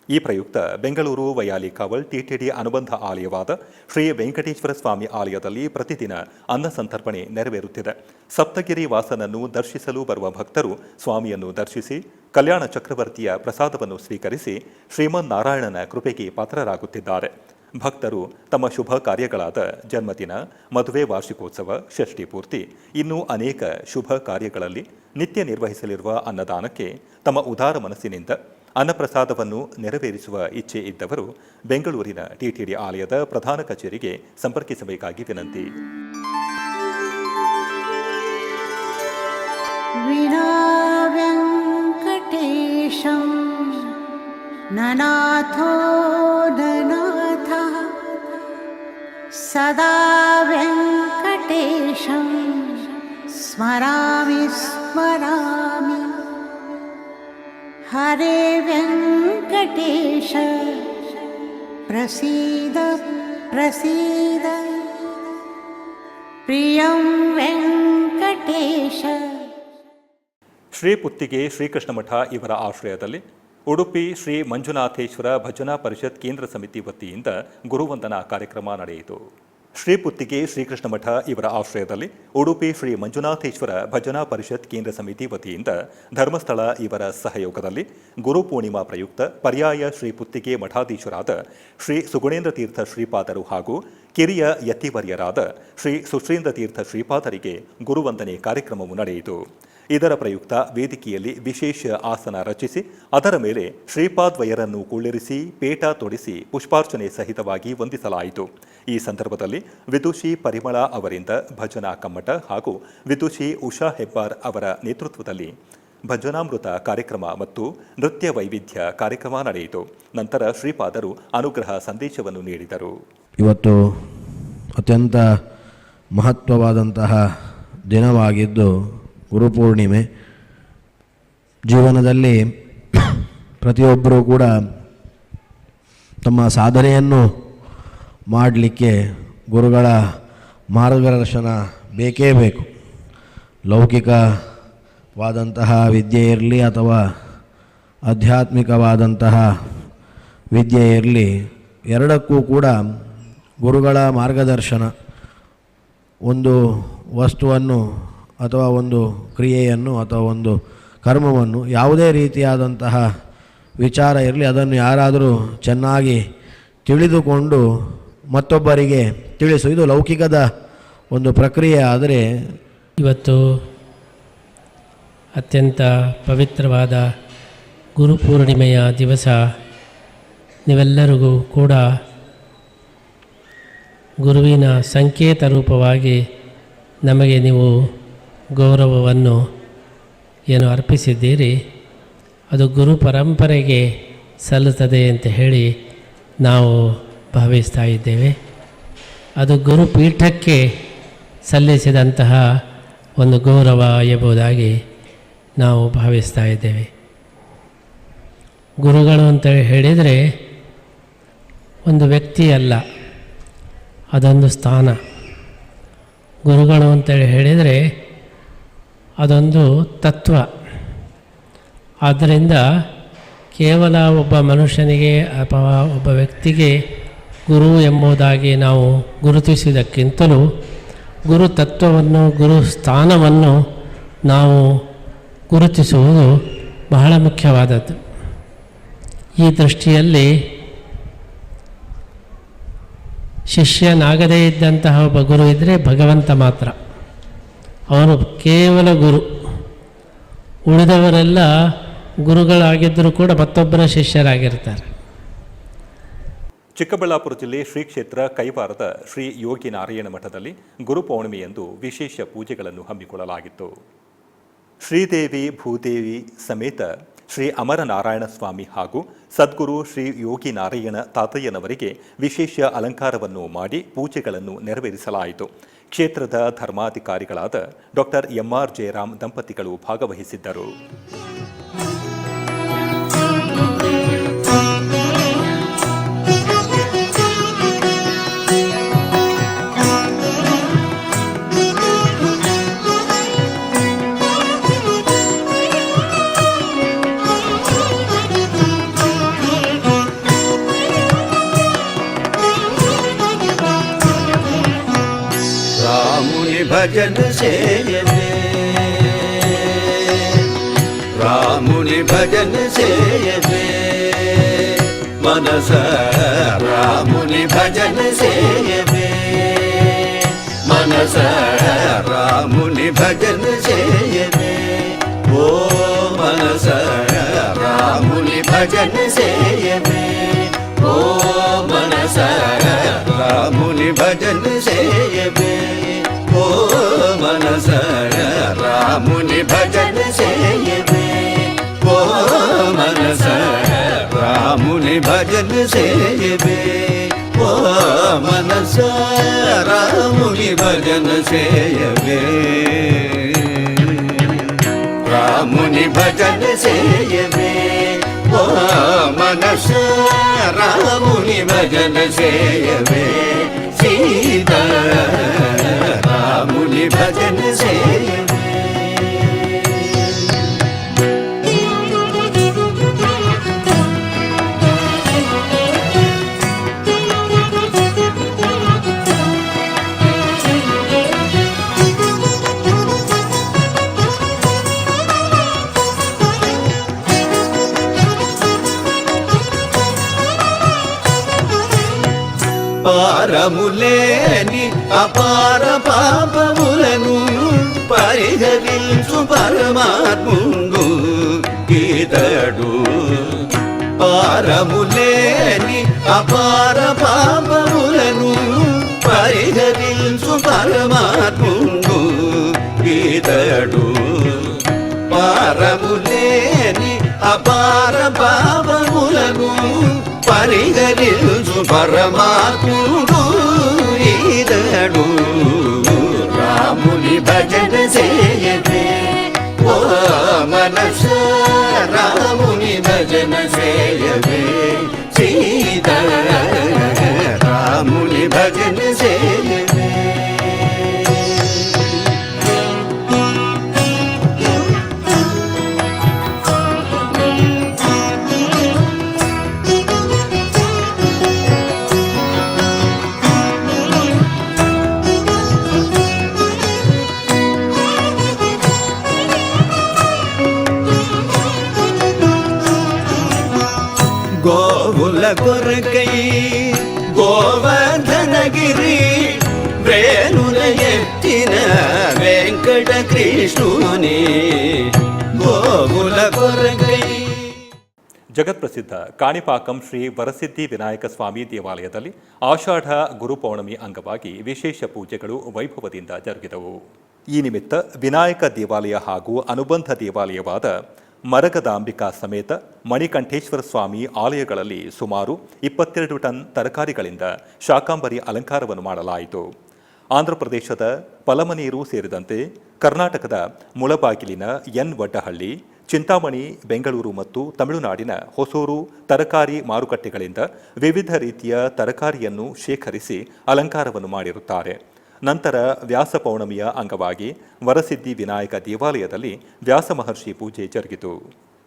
ಈ ಪ್ರಯುಕ್ತ ಬೆಂಗಳೂರು ವಯಾಲಿ ಕಾವಲ್ ಟಿಟಿಡಿ ಅನುಬಂಧ ಆಲಯವಾದ ಶ್ರೀ ವೆಂಕಟೇಶ್ವರ ಸ್ವಾಮಿ ಆಲಯದಲ್ಲಿ ಪ್ರತಿದಿನ ಅನ್ನ ಸಂತರ್ಪಣೆ ನೆರವೇರುತ್ತಿದೆ. ಸಪ್ತಗಿರಿ ವಾಸನನ್ನು ದರ್ಶಿಸಲು ಬರುವ ಭಕ್ತರು ಸ್ವಾಮಿಯನ್ನು ದರ್ಶಿಸಿ ಕಲ್ಯಾಣ ಚಕ್ರವರ್ತಿಯ ಪ್ರಸಾದವನ್ನು ಸ್ವೀಕರಿಸಿ ಶ್ರೀಮನ್ನಾರಾಯಣನ ಕೃಪೆಗೆ ಪಾತ್ರರಾಗುತ್ತಿದ್ದಾರೆ. ಭಕ್ತರು ತಮ್ಮ ಶುಭ ಕಾರ್ಯಗಳಾದ ಜನ್ಮದಿನ, ಮದುವೆ, ವಾರ್ಷಿಕೋತ್ಸವ, ಷಷ್ಠಿ ಪೂರ್ತಿ ಇನ್ನೂ ಅನೇಕ ಶುಭ ಕಾರ್ಯಗಳಲ್ಲಿ ನಿತ್ಯ ನಿರ್ವಹಿಸಲಿರುವ ಅನ್ನದಾನಕ್ಕೆ ತಮ್ಮ ಉದಾರ ಮನಸ್ಸಿನಿಂದ ಅನ್ನಪ್ರಸಾದವನ್ನು ನೆರವೇರಿಸುವ ಇಚ್ಛೆ ಇದ್ದವರು ಬೆಂಗಳೂರಿನ ಟಿಟಿಡಿ ಆಲಯದ ಪ್ರಧಾನ ಕಚೇರಿಗೆ ಸಂಪರ್ಕಿಸಬೇಕಾಗಿ ವಿನಂತಿ. ವೆಂಕಟೇಶಂ ನನಾಥೋ ನನಾಥ ಸದಾ ವೆಂಕಟೇಶಂ ಸ್ಮರಾಮಿ ಸ್ಮರಾಮಿ. ಹರೇ ವೆಂಕಟೇಶ ಪ್ರಸೀದ ಪ್ರಸೀದ. ಪ್ರಿಯಂ ವೆಂಕಟೇಶ. ಶ್ರೀ ಪುತ್ತಿಗೆ ಶ್ರೀಕೃಷ್ಣ ಮಠ ಇವರ ಆಶ್ರಯದಲ್ಲಿ ಉಡುಪಿ ಶ್ರೀ ಮಂಜುನಾಥೇಶ್ವರ ಭಜನಾ ಪರಿಷತ್ ಕೇಂದ್ರ ಸಮಿತಿ ವತಿಯಿಂದ ಗುರುವಂದನಾ ಕಾರ್ಯಕ್ರಮ ನಡೆಯಿತು. ಶ್ರೀ ಪುತ್ತಿಗೆ ಶ್ರೀಕೃಷ್ಣ ಮಠ ಇವರ ಆಶ್ರಯದಲ್ಲಿ ಉಡುಪಿ ಶ್ರೀ ಮಂಜುನಾಥೇಶ್ವರ ಭಜನಾ ಪರಿಷತ್ ಕೇಂದ್ರ ಸಮಿತಿ ವತಿಯಿಂದ ಧರ್ಮಸ್ಥಳ ಇವರ ಸಹಯೋಗದಲ್ಲಿ ಗುರು ಪೂರ್ಣಿಮಾ ಪ್ರಯುಕ್ತ ಪರ್ಯಾಯ ಶ್ರೀ ಪುತ್ತಿಗೆ ಮಠಾಧೀಶರಾದ ಶ್ರೀ ಸುಗುಣೇಂದ್ರ ತೀರ್ಥ ಶ್ರೀಪಾದರು ಹಾಗೂ ಕಿರಿಯ ಯತಿವರ್ಯರಾದ ಶ್ರೀ ಸುಶ್ರೀಂದ್ರ ತೀರ್ಥ ಶ್ರೀಪಾದರಿಗೆ ಗುರುವಂದನೆ ಕಾರ್ಯಕ್ರಮವು ನಡೆಯಿತು. ಇದರ ಪ್ರಯುಕ್ತ ವೇದಿಕೆಯಲ್ಲಿ ವಿಶೇಷ ಆಸನ ರಚಿಸಿ ಅದರ ಮೇಲೆ ಶ್ರೀಪಾದ್ವಯರನ್ನು ಕುಳ್ಳಿರಿಸಿ ಪೇಟ ತೊಡಿಸಿ ಪುಷ್ಪಾರ್ಚನೆ ಸಹಿತವಾಗಿ ವಂದಿಸಲಾಯಿತು. ಈ ಸಂದರ್ಭದಲ್ಲಿ ವಿದುಷಿ ಪರಿಮಳ ಅವರಿಂದ ಭಜನಾ ಕಮ್ಮಟ ಹಾಗೂ ವಿದುಷಿ ಉಷಾ ಹೆಬ್ಬಾರ್ ಅವರ ನೇತೃತ್ವದಲ್ಲಿ ಭಜನಾಮೃತ ಕಾರ್ಯಕ್ರಮ ಮತ್ತು ನೃತ್ಯ ವೈವಿಧ್ಯ ಕಾರ್ಯಕ್ರಮ ನಡೆಯಿತು. ನಂತರ ಶ್ರೀಪಾದರು ಅನುಗ್ರಹ ಸಂದೇಶವನ್ನು ನೀಡಿದರು. ಇವತ್ತು ಅತ್ಯಂತ ಮಹತ್ವವಾದಂತಹ ದಿನವಾಗಿದ್ದು ಗುರುಪೂರ್ಣಿಮೆ. ಜೀವನದಲ್ಲಿ ಪ್ರತಿಯೊಬ್ಬರೂ ಕೂಡ ತಮ್ಮ ಸಾಧನೆಯನ್ನು ಮಾಡಲಿಕ್ಕೆ ಗುರುಗಳ ಮಾರ್ಗದರ್ಶನ ಬೇಕೇ ಬೇಕು. ಲೌಕಿಕವಾದಂತಹ ವಿದ್ಯೆ ಇರಲಿ ಅಥವಾ ಆಧ್ಯಾತ್ಮಿಕವಾದಂತಹ ವಿದ್ಯೆ ಇರಲಿ, ಎರಡಕ್ಕೂ ಕೂಡ ಗುರುಗಳ ಮಾರ್ಗದರ್ಶನ. ಒಂದು ವಸ್ತುವನ್ನು ಅಥವಾ ಒಂದು ಕ್ರಿಯೆಯನ್ನು ಅಥವಾ ಒಂದು ಕರ್ಮವನ್ನು ಯಾವುದೇ ರೀತಿಯಾದಂತಹ ವಿಚಾರ ಇರಲಿ, ಅದನ್ನು ಯಾರಾದರೂ ಚೆನ್ನಾಗಿ ತಿಳಿದುಕೊಂಡು ಮತ್ತೊಬ್ಬರಿಗೆ ತಿಳಿಸು. ಇದು ಲೌಕಿಕದ ಒಂದು ಪ್ರಕ್ರಿಯೆ. ಆದರೆ ಇವತ್ತು ಅತ್ಯಂತ ಪವಿತ್ರವಾದ ಗುರುಪೂರ್ಣಿಮೆಯ ದಿವಸ. ನೀವೆಲ್ಲರಿಗೂ ಕೂಡ ಗುರುವಿನ ಸಂಕೇತ ರೂಪವಾಗಿ ನಮಗೆ ನೀವು ಗೌರವವನ್ನು ಏನು ಅರ್ಪಿಸಿದ್ದೀರಿ, ಅದು ಗುರು ಪರಂಪರೆಗೆ ಸಲ್ಲುತ್ತದೆ ಅಂತ ಹೇಳಿ ನಾವು ಭಾವಿಸ್ತಾ ಇದ್ದೇವೆ. ಅದು ಗುರುಪೀಠಕ್ಕೆ ಸಲ್ಲಿಸಿದಂತಹ ಒಂದು ಗೌರವ ಎಂಬುದಾಗಿ ನಾವು ಭಾವಿಸ್ತಾ ಇದ್ದೇವೆ. ಗುರುಗಳು ಅಂತ ಹೇಳಿದರೆ ಒಂದು ವ್ಯಕ್ತಿ ಅಲ್ಲ, ಅದೊಂದು ಸ್ಥಾನ. ಗುರುಗಳು ಅಂತೇಳಿ ಹೇಳಿದರೆ ಅದೊಂದು ತತ್ವ. ಆದ್ದರಿಂದ ಕೇವಲ ಒಬ್ಬ ಮನುಷ್ಯನಿಗೆ ಅಥವಾ ಒಬ್ಬ ವ್ಯಕ್ತಿಗೆ ಗುರು ಎಂಬುದಾಗಿ ನಾವು ಗುರುತಿಸಿದ್ದಕ್ಕಿಂತಲೂ ಗುರು ತತ್ವವನ್ನು, ಗುರು ಸ್ಥಾನವನ್ನು ನಾವು ಗುರುತಿಸುವುದು ಬಹಳ ಮುಖ್ಯವಾದದ್ದು. ಈ ದೃಷ್ಟಿಯಲ್ಲಿ ಶಿಷ್ಯನಾಗದೇ ಇದ್ದಂತಹ ಒಬ್ಬ ಗುರು ಇದ್ದರೆ ಭಗವಂತ ಮಾತ್ರ. ಅವನು ಕೇವಲ ಗುರು. ಉಳಿದವರೆಲ್ಲ ಗುರುಗಳಾಗಿದ್ದರೂ ಕೂಡ ಮತ್ತೊಬ್ಬರ ಶಿಷ್ಯರಾಗಿರ್ತಾರೆ. ಚಿಕ್ಕಬಳ್ಳಾಪುರ ಜಿಲ್ಲೆ ಶ್ರೀ ಕ್ಷೇತ್ರ ಕೈವಾರದ ಶ್ರೀ ಯೋಗಿ ನಾರಾಯಣ ಮಠದಲ್ಲಿ ಗುರುಪೌರ್ಣಿಮೆಯಂದು ವಿಶೇಷ ಪೂಜೆಗಳನ್ನು ಹಮ್ಮಿಕೊಳ್ಳಲಾಗಿತ್ತು. ಶ್ರೀದೇವಿ ಭೂದೇವಿ ಸಮೇತ ಶ್ರೀ ಅಮರನಾರಾಯಣ ಸ್ವಾಮಿ ಹಾಗೂ ಸದ್ಗುರು ಶ್ರೀ ಯೋಗಿ ನಾರಾಯಣ ತಾತಯ್ಯನವರಿಗೆ ವಿಶೇಷ ಅಲಂಕಾರವನ್ನು ಮಾಡಿ ಪೂಜೆಗಳನ್ನು ನೆರವೇರಿಸಲಾಯಿತು. ಕ್ಷೇತ್ರದ ಧರ್ಮಾಧಿಕಾರಿಗಳಾದ ಡಾಕ್ಟರ್ ಎಂಆರ್ ಜಯರಾಮ್ ದಂಪತಿಗಳು ಭಾಗವಹಿಸಿದ್ದರು. భజన చేయవే రాముని భజన చేయవే మనస రాముని భజన చేయవే మనస రాముని భజన చేయవే ఓ మనస రాముని భజన చేయవే ఓ మనస రాముని భజన చేయవే ఓ మనస రాముని భజన చేయవే ఓ మనస రాముని భజన చేయవే ఓ మనస రాముని భజన చేయవే రాముని భజన చేయవే ఓ మనస రాముని భజన చేయవే సీతా రాముని భజన చేయవే పారములేని అపార పాపములను పరిహరించు పరమాత్ముడు ఈతడు. పారములేని అపార పాపములను పరిహరించు పరమాత్ముడు ఈతడు. పారములేని అపార పాపములను పరిహరించు పరమాత్ముడు ఈతడు. రాముని భజన చేయవే ఓ మనస రాముని భజన చేయవే సీతా రాముని భజన చేయవే. గోవుల కొరకై గోవర్ధనగిరి వేణుల ఎత్తిన వెంకట కృష్ణుని గోవుల కొరకై. ಜಗತ್ಪ್ರಸಿದ್ಧ ಕಾಣಿಪಾಕಂ ಶ್ರೀ ವರಸಿದ್ಧಿ ವಿನಾಯಕ ಸ್ವಾಮಿ ದೇವಾಲಯದಲ್ಲಿ ಆಷಾಢ ಗುರುಪೌರ್ಣಮಿ ಅಂಗವಾಗಿ ವಿಶೇಷ ಪೂಜೆಗಳು ವೈಭವದಿಂದ ಜರುಗಿದವು. ಈ ನಿಮಿತ್ತ ವಿನಾಯಕ ದೇವಾಲಯ ಹಾಗೂ ಅನುಬಂಧ ದೇವಾಲಯವಾದ ಮರಗದಾಂಬಿಕಾ ಸಮೇತ ಮಣಿಕಂಠೇಶ್ವರ ಸ್ವಾಮಿ ಆಲಯಗಳಲ್ಲಿ ಸುಮಾರು 22 ಟನ್ ತರಕಾರಿಗಳಿಂದ ಶಾಕಾಂಬರಿ ಅಲಂಕಾರವನ್ನು ಮಾಡಲಾಯಿತು. ಆಂಧ್ರಪ್ರದೇಶದ ಪಲಮನೀರು ಸೇರಿದಂತೆ ಕರ್ನಾಟಕದ ಮುಳಬಾಗಿಲಿನ ಎನ್ ವಡ್ಡಹಳ್ಳಿ, ಚಿಂತಾಮಣಿ, ಬೆಂಗಳೂರು ಮತ್ತು ತಮಿಳುನಾಡಿನ ಹೊಸೂರು ತರಕಾರಿ ಮಾರುಕಟ್ಟೆಗಳಿಂದ ವಿವಿಧ ರೀತಿಯ ತರಕಾರಿಯನ್ನು ಶೇಖರಿಸಿ ಅಲಂಕಾರವನ್ನು ಮಾಡಿರುತ್ತಾರೆ. ನಂತರ ವ್ಯಾಸ ಪೌರ್ಣಮಿಯ ಅಂಗವಾಗಿ ವರಸಿದ್ಧಿ ವಿನಾಯಕ ದೇವಾಲಯದಲ್ಲಿ ವ್ಯಾಸ ಮಹರ್ಷಿ ಪೂಜೆ ಜರುಗಿತು.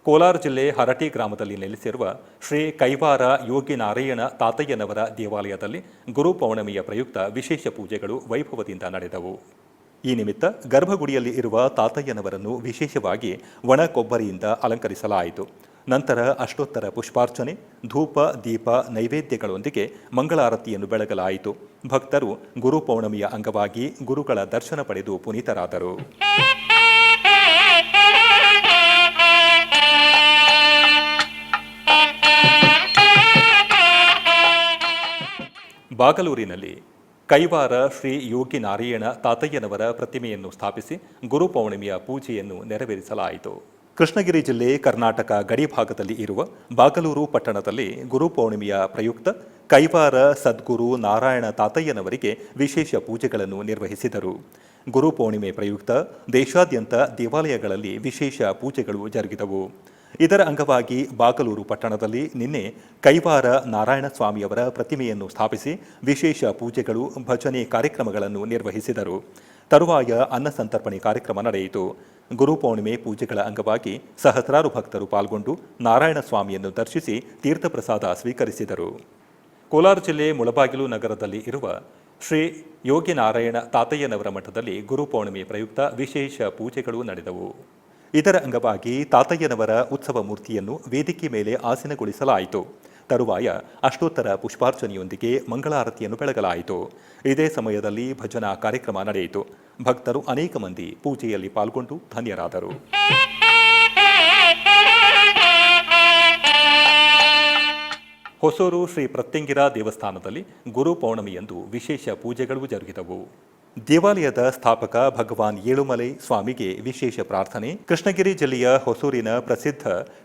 ಕೋಲಾರ ಜಿಲ್ಲೆ ಹರಟಿ ಗ್ರಾಮದಲ್ಲಿ ನೆಲೆಸಿರುವ ಶ್ರೀ ಕೈವಾರ ಯೋಗಿ ನಾರಾಯಣ ತಾತಯ್ಯನವರ ದೇವಾಲಯದಲ್ಲಿ ಗುರು ಪೌರ್ಣಮಿಯ ಪ್ರಯುಕ್ತ ವಿಶೇಷ ಪೂಜೆಗಳು ವೈಭವದಿಂದ ನಡೆದವು. ಈ ನಿಮಿತ್ತ ಗರ್ಭಗುಡಿಯಲ್ಲಿ ಇರುವ ತಾತಯ್ಯನವರನ್ನು ವಿಶೇಷವಾಗಿ ಒಣ ಕೊಬ್ಬರಿಯಿಂದ ಅಲಂಕರಿಸಲಾಯಿತು. ನಂತರ ಅಷ್ಟೋತ್ತರ ಪುಷ್ಪಾರ್ಚನೆ, ಧೂಪ, ದೀಪ, ನೈವೇದ್ಯಗಳೊಂದಿಗೆ ಮಂಗಳಾರತಿಯನ್ನು ಬೆಳಗಲಾಯಿತು. ಭಕ್ತರು ಗುರು ಪೌರ್ಣಮಿಯ ಅಂಗವಾಗಿ ಗುರುಗಳ ದರ್ಶನ ಪಡೆದು ಪುನೀತರಾದರು. ಬಾಗಲೂರಿನಲ್ಲಿ ಕೈವಾರ ಶ್ರೀ ಯೋಗಿ ನಾರಾಯಣ ತಾತಯ್ಯನವರ ಪ್ರತಿಮೆಯನ್ನು ಸ್ಥಾಪಿಸಿ ಗುರು ಪೌರ್ಣಿಮೆಯ ಪೂಜೆಯನ್ನು ನೆರವೇರಿಸಲಾಯಿತು. ಕೃಷ್ಣಗಿರಿ ಜಿಲ್ಲೆ ಕರ್ನಾಟಕ ಗಡಿಭಾಗದಲ್ಲಿ ಇರುವ ಬಾಗಲೂರು ಪಟ್ಟಣದಲ್ಲಿ ಗುರು ಪೌರ್ಣಿಮೆಯ ಪ್ರಯುಕ್ತ ಕೈವಾರ ಸದ್ಗುರು ನಾರಾಯಣ ತಾತಯ್ಯನವರಿಗೆ ವಿಶೇಷ ಪೂಜೆಗಳನ್ನು ನಿರ್ವಹಿಸಿದರು. ಗುರು ಪೌರ್ಣಿಮೆ ಪ್ರಯುಕ್ತ ದೇಶಾದ್ಯಂತ ದೇವಾಲಯಗಳಲ್ಲಿ ವಿಶೇಷ ಪೂಜೆಗಳು ಜರುಗಿದವು. ಇದರ ಅಂಗವಾಗಿ ಬಾಗಲೂರು ಪಟ್ಟಣದಲ್ಲಿ ನಿನ್ನೆ ಕೈವಾರ ನಾರಾಯಣ ಸ್ವಾಮಿಯವರ ಪ್ರತಿಮೆಯನ್ನು ಸ್ಥಾಪಿಸಿ ವಿಶೇಷ ಪೂಜೆಗಳು, ಭಜನೆ ಕಾರ್ಯಕ್ರಮಗಳನ್ನು ನಿರ್ವಹಿಸಿದರು. ತರುವಾಯ ಅನ್ನ ಸಂತರ್ಪಣೆ ಕಾರ್ಯಕ್ರಮ ನಡೆಯಿತು. ಗುರು ಪೌರ್ಣಿಮೆ ಪೂಜೆಗಳ ಅಂಗವಾಗಿ ಸಹಸ್ರಾರು ಭಕ್ತರು ಪಾಲ್ಗೊಂಡು ನಾರಾಯಣ ಸ್ವಾಮಿಯನ್ನು ದರ್ಶಿಸಿ ತೀರ್ಥಪ್ರಸಾದ ಸ್ವೀಕರಿಸಿದರು. ಕೋಲಾರ ಜಿಲ್ಲೆ ಮುಳಬಾಗಿಲು ನಗರದಲ್ಲಿ ಇರುವ ಶ್ರೀ ಯೋಗಿ ನಾರಾಯಣ ತಾತಯ್ಯನವರ ಮಠದಲ್ಲಿ ಗುರು ಪೌರ್ಣಿಮೆ ಪ್ರಯುಕ್ತ ವಿಶೇಷ ಪೂಜೆಗಳು ನಡೆದವು. ಇದರ ಅಂಗವಾಗಿ ತಾತಯ್ಯನವರ ಉತ್ಸವ ಮೂರ್ತಿಯನ್ನು ವೇದಿಕೆ ಮೇಲೆ ಆಸೀನಗೊಳಿಸಲಾಯಿತು. ತರುವಾಯ ಅಷ್ಟೋತ್ತರ ಪುಷ್ಪಾರ್ಚನೆಯೊಂದಿಗೆ ಮಂಗಳಾರತಿಯನ್ನು ಬೆಳಗಲಾಯಿತು. ಇದೇ ಸಮಯದಲ್ಲಿ ಭಜನಾ ಕಾರ್ಯಕ್ರಮ ನಡೆಯಿತು. ಭಕ್ತರು ಅನೇಕ ಮಂದಿ ಪೂಜೆಯಲ್ಲಿ ಪಾಲ್ಗೊಂಡು ಧನ್ಯರಾದರು. ಹೊಸೂರು ಶ್ರೀ ಪ್ರತ್ಯಂಗಿರ ದೇವಸ್ಥಾನದಲ್ಲಿ ಗುರು ಪೌರ್ಣಮಿಯಂದು ವಿಶೇಷ ಪೂಜೆಗಳು ಜರುಗಿದವು. ದೇವಾಲಯದ ಸ್ಥಾಪಕ ಭಗವಾನ್ ಏಳುಮಲೈ ಸ್ವಾಮಿಗೆ ವಿಶೇಷ ಪ್ರಾರ್ಥನೆ. ಕೃಷ್ಣಗಿರಿ ಜಿಲ್ಲೆಯ ಹೊಸೂರಿನ ಪ್ರಸಿದ್ಧ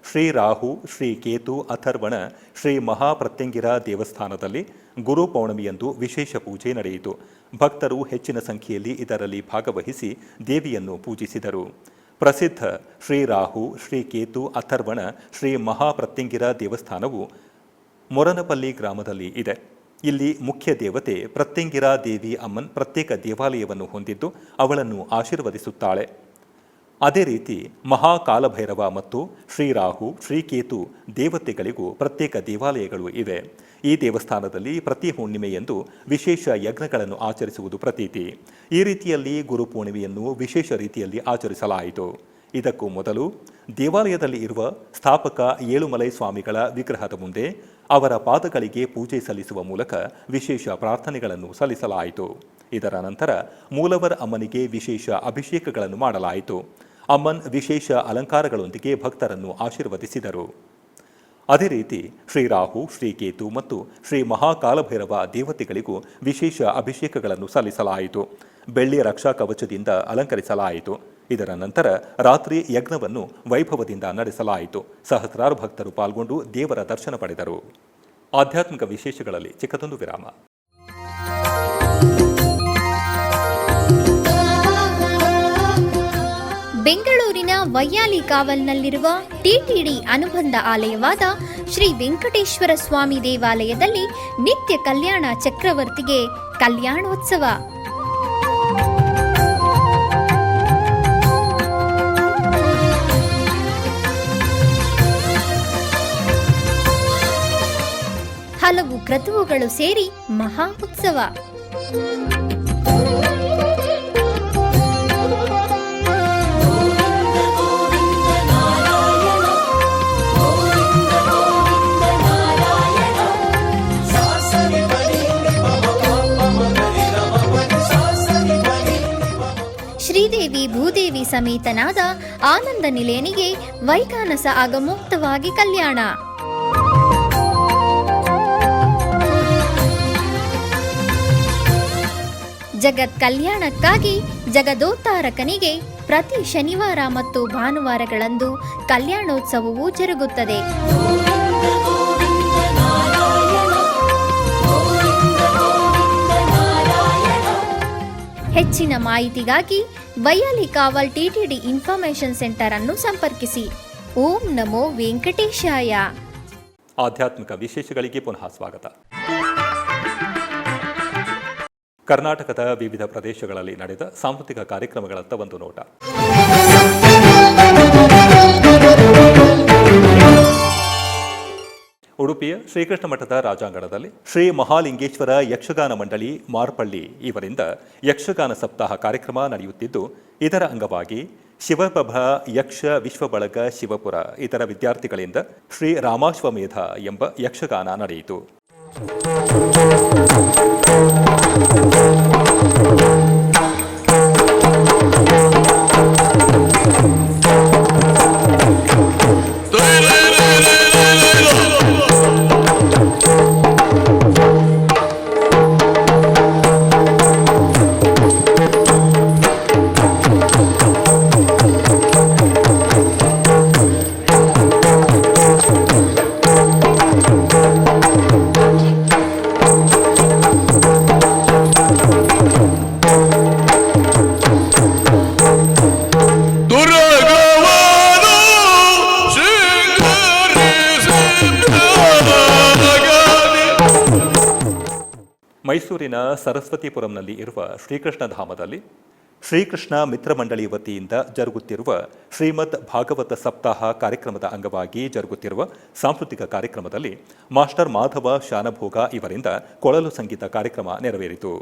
ಶ್ರೀ ರಾಹು, ಶ್ರೀ ಕೇತು, ಅಥರ್ವಣ, ಶ್ರೀ ಮಹಾಪ್ರತ್ಯಂಗಿರ ದೇವಸ್ಥಾನದಲ್ಲಿ ಗುರು ಪೌರ್ಣಮಿಯಂದು ವಿಶೇಷ ಪೂಜೆ ನಡೆಯಿತು. ಭಕ್ತರು ಹೆಚ್ಚಿನ ಸಂಖ್ಯೆಯಲ್ಲಿ ಇದರಲ್ಲಿ ಭಾಗವಹಿಸಿ ದೇವಿಯನ್ನು ಪೂಜಿಸಿದರು. ಪ್ರಸಿದ್ಧ ಶ್ರೀ ರಾಹು, ಶ್ರೀ ಕೇತು, ಅಥರ್ವಣ, ಶ್ರೀ ಮಹಾಪ್ರತ್ಯಂಗಿರ ದೇವಸ್ಥಾನವು ಮೊರನಪಲ್ಲಿ ಗ್ರಾಮದಲ್ಲಿ ಇದೆ. ಇಲ್ಲಿ ಮುಖ್ಯ ದೇವತೆ ಪ್ರತ್ಯಂಗಿರಾ ದೇವಿ ಅಮ್ಮನ್ ಪ್ರತ್ಯೇಕ ದೇವಾಲಯವನ್ನು ಹೊಂದಿದ್ದು ಅವಳನ್ನು ಆಶೀರ್ವದಿಸುತ್ತಾಳೆ. ಅದೇ ರೀತಿ ಮಹಾಕಾಲಭೈರವ ಮತ್ತು ಶ್ರೀರಾಹು, ಶ್ರೀಕೇತು ದೇವತೆಗಳಿಗೂ ಪ್ರತ್ಯೇಕ ದೇವಾಲಯಗಳು ಇವೆ. ಈ ದೇವಸ್ಥಾನದಲ್ಲಿ ಪ್ರತಿ ಹುಣ್ಣಿಮೆಯಂದು ವಿಶೇಷ ಯಜ್ಞಗಳನ್ನು ಆಚರಿಸುವುದು ಪ್ರತೀತಿ. ಈ ರೀತಿಯಲ್ಲಿ ಗುರು ಪೂರ್ಣಿಮೆಯನ್ನು ವಿಶೇಷ ರೀತಿಯಲ್ಲಿ ಆಚರಿಸಲಾಯಿತು. ಇದಕ್ಕೂ ಮೊದಲು ದೇವಾಲಯದಲ್ಲಿ ಇರುವ ಸ್ಥಾಪಕ ಏಳುಮಲೈ ಸ್ವಾಮಿಗಳ ವಿಗ್ರಹದ ಮುಂದೆ ಅವರ ಪಾದಗಳಿಗೆ ಪೂಜೆ ಸಲ್ಲಿಸುವ ಮೂಲಕ ವಿಶೇಷ ಪ್ರಾರ್ಥನೆಗಳನ್ನು ಸಲ್ಲಿಸಲಾಯಿತು. ಇದರ ನಂತರ ಮೂಲವರ್ ಅಮ್ಮನಿಗೆ ವಿಶೇಷ ಅಭಿಷೇಕಗಳನ್ನು ಮಾಡಲಾಯಿತು. ಅಮ್ಮನ್ ವಿಶೇಷ ಅಲಂಕಾರಗಳೊಂದಿಗೆ ಭಕ್ತರನ್ನು ಆಶೀರ್ವದಿಸಿದರು. ಅದೇ ರೀತಿ ಶ್ರೀರಾಹು, ಶ್ರೀಕೇತು ಮತ್ತು ಶ್ರೀ ಮಹಾಕಾಲಭೈರವ ದೇವತೆಗಳಿಗೂ ವಿಶೇಷ ಅಭಿಷೇಕಗಳನ್ನು ಸಲ್ಲಿಸಲಾಯಿತು. ಬೆಳ್ಳಿಯ ರಕ್ಷಾ ಕವಚದಿಂದ ಅಲಂಕರಿಸಲಾಯಿತು. ಇದರ ನಂತರ ರಾತ್ರಿ ಯಜ್ಞವನ್ನು ವೈಭವದಿಂದ ನಡೆಸಲಾಯಿತು. ಸಹಸ್ರಾರು ಭಕ್ತರು ಪಾಲ್ಗೊಂಡು ದೇವರ ದರ್ಶನ ಪಡೆದರು. ಆಧ್ಯಾತ್ಮಿಕ ವಿಶೇಷಗಳಲ್ಲಿ ಚಿಕ್ಕದೊಂದು ವಿರಾಮ. ಬೆಂಗಳೂರಿನ ವೈಯಾಲಿ ಕಾವಲ್ನಲ್ಲಿರುವ ಟಿಟಿಡಿ ಅನುಬಂಧ ಆಲಯವಾದ ಶ್ರೀ ವೆಂಕಟೇಶ್ವರ ಸ್ವಾಮಿ ದೇವಾಲಯದಲ್ಲಿ ನಿತ್ಯ ಕಲ್ಯಾಣ ಚಕ್ರವರ್ತಿಗೆ ಕಲ್ಯಾಣೋತ್ಸವ. ಹಲವು ಕ್ರತುವುಗಳು ಸೇರಿ ಮಹಾ ಉತ್ಸವ. ಶ್ರೀದೇವಿ ಭೂದೇವಿ ಸಮೇತನಾದ ಆನಂದ ನಿಲಯನಿಗೆ ವೈಖಾನಸ ಆಗಮೋಕ್ತವಾಗಿ ಕಲ್ಯಾಣ. ಜಗತ್ ಕಲ್ಯಾಣಕ್ಕಾಗಿ ಜಗದೋತ್ತಾರಕನಿಗೆ ಪ್ರತಿ ಶನಿವಾರ ಮತ್ತು ಭಾನುವಾರಗಳಂದು ಕಲ್ಯಾಣೋತ್ಸವವು ಜರುಗುತ್ತದೆ. ಹೆಚ್ಚಿನ ಮಾಹಿತಿಗಾಗಿ ವೈಯಾಲಿ ಕಾವಲ್ ಟಿಟಿಡಿ ಇನ್ಫಾರ್ಮೇಷನ್ ಸೆಂಟರ್ ಅನ್ನು ಸಂಪರ್ಕಿಸಿ. ಓಂ ನಮೋ ವೆಂಕಟೇಶಾಯ. ಆಧ್ಯಾತ್ಮಿಕ ವಿಶೇಷಗಳಿಗೆ ಪುನಃ ಸ್ವಾಗತ. ಕರ್ನಾಟಕದ ವಿವಿಧ ಪ್ರದೇಶಗಳಲ್ಲಿ ನಡೆದ ಸಾಂಸ್ಕೃತಿಕ ಕಾರ್ಯಕ್ರಮಗಳತ್ತ ಒಂದು ನೋಟ. ಉಡುಪಿಯ ಶ್ರೀಕೃಷ್ಣ ಮಠದ ರಾಜಾಂಗಣದಲ್ಲಿ ಶ್ರೀ ಮಹಾಲಿಂಗೇಶ್ವರ ಯಕ್ಷಗಾನ ಮಂಡಳಿ ಮಾರ್ಪಳ್ಳಿ ಇವರಿಂದ ಯಕ್ಷಗಾನ ಸಪ್ತಾಹ ಕಾರ್ಯಕ್ರಮ ನಡೆಯುತ್ತಿದ್ದು, ಇದರ ಅಂಗವಾಗಿ ಶಿವಪ್ರಭ ಯಕ್ಷ ವಿಶ್ವ ಬಳಗ ಶಿವಪುರ ಇದರ ವಿದ್ಯಾರ್ಥಿಗಳಿಂದ ಶ್ರೀ ರಾಮಾಶ್ವಮೇಧ ಎಂಬ ಯಕ್ಷಗಾನ ನಡೆಯಿತು. ಮೈಸೂರಿನ ಸರಸ್ವತಿಪುರಂನಲ್ಲಿ ಇರುವ ಶ್ರೀಕೃಷ್ಣ ಧಾಮದಲ್ಲಿ ಶ್ರೀಕೃಷ್ಣ ಮಿತ್ರ ಮಂಡಳಿ ವತಿಯಿಂದ ಜರುಗುತ್ತಿರುವ ಶ್ರೀಮದ್ ಭಾಗವತ ಸಪ್ತಾಹ ಕಾರ್ಯಕ್ರಮದ ಅಂಗವಾಗಿ ಜರುಗುತ್ತಿರುವ ಸಾಂಸ್ಕೃತಿಕ ಕಾರ್ಯಕ್ರಮದಲ್ಲಿ ಮಾಸ್ಟರ್ ಮಾಧವ ಶಾನಭೋಗ ಇವರಿಂದ ಕೊಳಲು ಸಂಗೀತ ಕಾರ್ಯಕ್ರಮ ನೆರವೇರಿತು.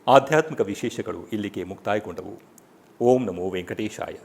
ಆಧ್ಯಾತ್ಮಿಕ ವಿಶೇಷಗಳು ಇಲ್ಲಿಗೆ ಮುಕ್ತಾಯಗೊಂಡವು. ಓಂ ನಮೋ ವೆಂಕಟೇಶಾಯ.